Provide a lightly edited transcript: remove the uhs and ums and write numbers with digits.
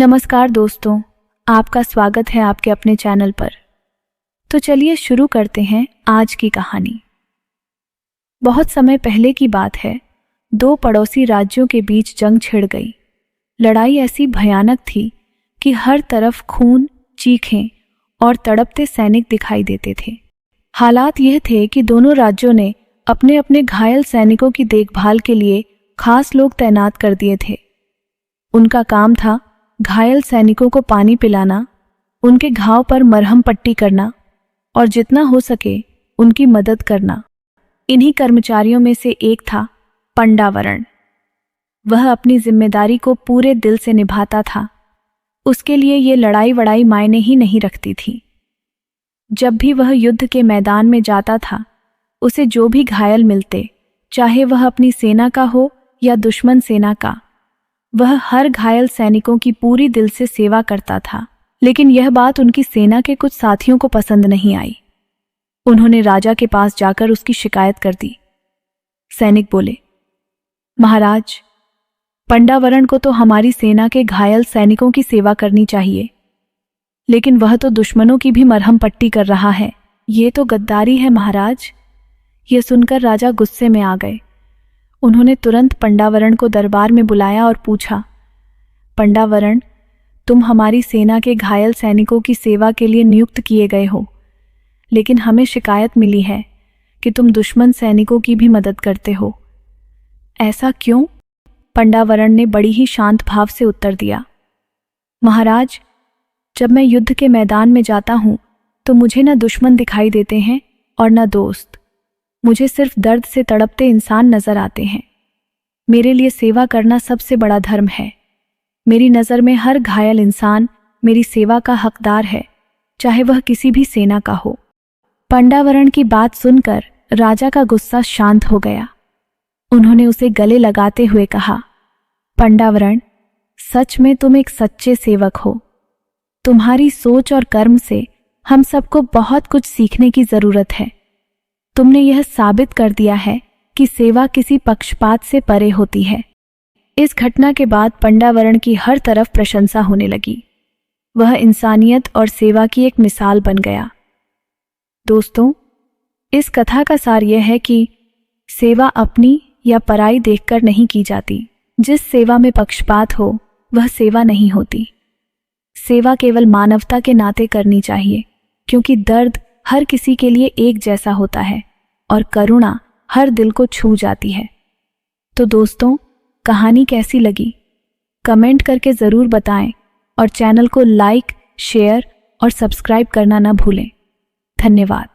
नमस्कार दोस्तों, आपका स्वागत है आपके अपने चैनल पर। तो चलिए शुरू करते हैं आज की कहानी। बहुत समय पहले की बात है। दो पड़ोसी राज्यों के बीच जंग छिड़ गई। लड़ाई ऐसी भयानक थी कि हर तरफ खून, चीखें और तड़पते सैनिक दिखाई देते थे। हालात यह थे कि दोनों राज्यों ने अपने अपने घायल सैनिकों की देखभाल के लिए खास लोग तैनात कर दिए थे। उनका काम था घायल सैनिकों को पानी पिलाना, उनके घाव पर मरहम पट्टी करना और जितना हो सके उनकी मदद करना। इन्हीं कर्मचारियों में से एक था पंडावरण। वह अपनी जिम्मेदारी को पूरे दिल से निभाता था। उसके लिए ये लड़ाई वड़ाई मायने ही नहीं रखती थी। जब भी वह युद्ध के मैदान में जाता था, उसे जो भी घायल मिलते, चाहे वह अपनी सेना का हो या दुश्मन सेना का, वह हर घायल सैनिकों की पूरी दिल से सेवा करता था। लेकिन यह बात उनकी सेना के कुछ साथियों को पसंद नहीं आई। उन्होंने राजा के पास जाकर उसकी शिकायत कर दी। सैनिक बोले, महाराज, पंडावरण को तो हमारी सेना के घायल सैनिकों की सेवा करनी चाहिए, लेकिन वह तो दुश्मनों की भी मरहम पट्टी कर रहा है। ये तो गद्दारी है महाराज। यह सुनकर राजा गुस्से में आ गए। उन्होंने तुरंत पंडावरण को दरबार में बुलाया और पूछा, पंडावरण, तुम हमारी सेना के घायल सैनिकों की सेवा के लिए नियुक्त किए गए हो, लेकिन हमें शिकायत मिली है कि तुम दुश्मन सैनिकों की भी मदद करते हो। ऐसा क्यों? पंडावरण ने बड़ी ही शांत भाव से उत्तर दिया, महाराज, जब मैं युद्ध के मैदान में जाता हूं तो मुझे न दुश्मन दिखाई देते हैं और न दोस्त। मुझे सिर्फ दर्द से तड़पते इंसान नजर आते हैं। मेरे लिए सेवा करना सबसे बड़ा धर्म है। मेरी नज़र में हर घायल इंसान मेरी सेवा का हकदार है, चाहे वह किसी भी सेना का हो। पंडावरण की बात सुनकर राजा का गुस्सा शांत हो गया। उन्होंने उसे गले लगाते हुए कहा, पंडावरण, सच में तुम एक सच्चे सेवक हो। तुम्हारी सोच और कर्म से हम सबको बहुत कुछ सीखने की जरूरत है। तुमने यह साबित कर दिया है कि सेवा किसी पक्षपात से परे होती है। इस घटना के बाद पंडावरण की हर तरफ प्रशंसा होने लगी। वह इंसानियत और सेवा की एक मिसाल बन गया। दोस्तों, इस कथा का सार यह है कि सेवा अपनी या पराई देखकर नहीं की जाती। जिस सेवा में पक्षपात हो वह सेवा नहीं होती। सेवा केवल मानवता के नाते करनी चाहिए, क्योंकि दर्द हर किसी के लिए एक जैसा होता है और करुणा हर दिल को छू जाती है। तो दोस्तों, कहानी कैसी लगी? कमेंट करके ज़रूर बताएं और चैनल को लाइक, शेयर और सब्सक्राइब करना न भूलें। धन्यवाद।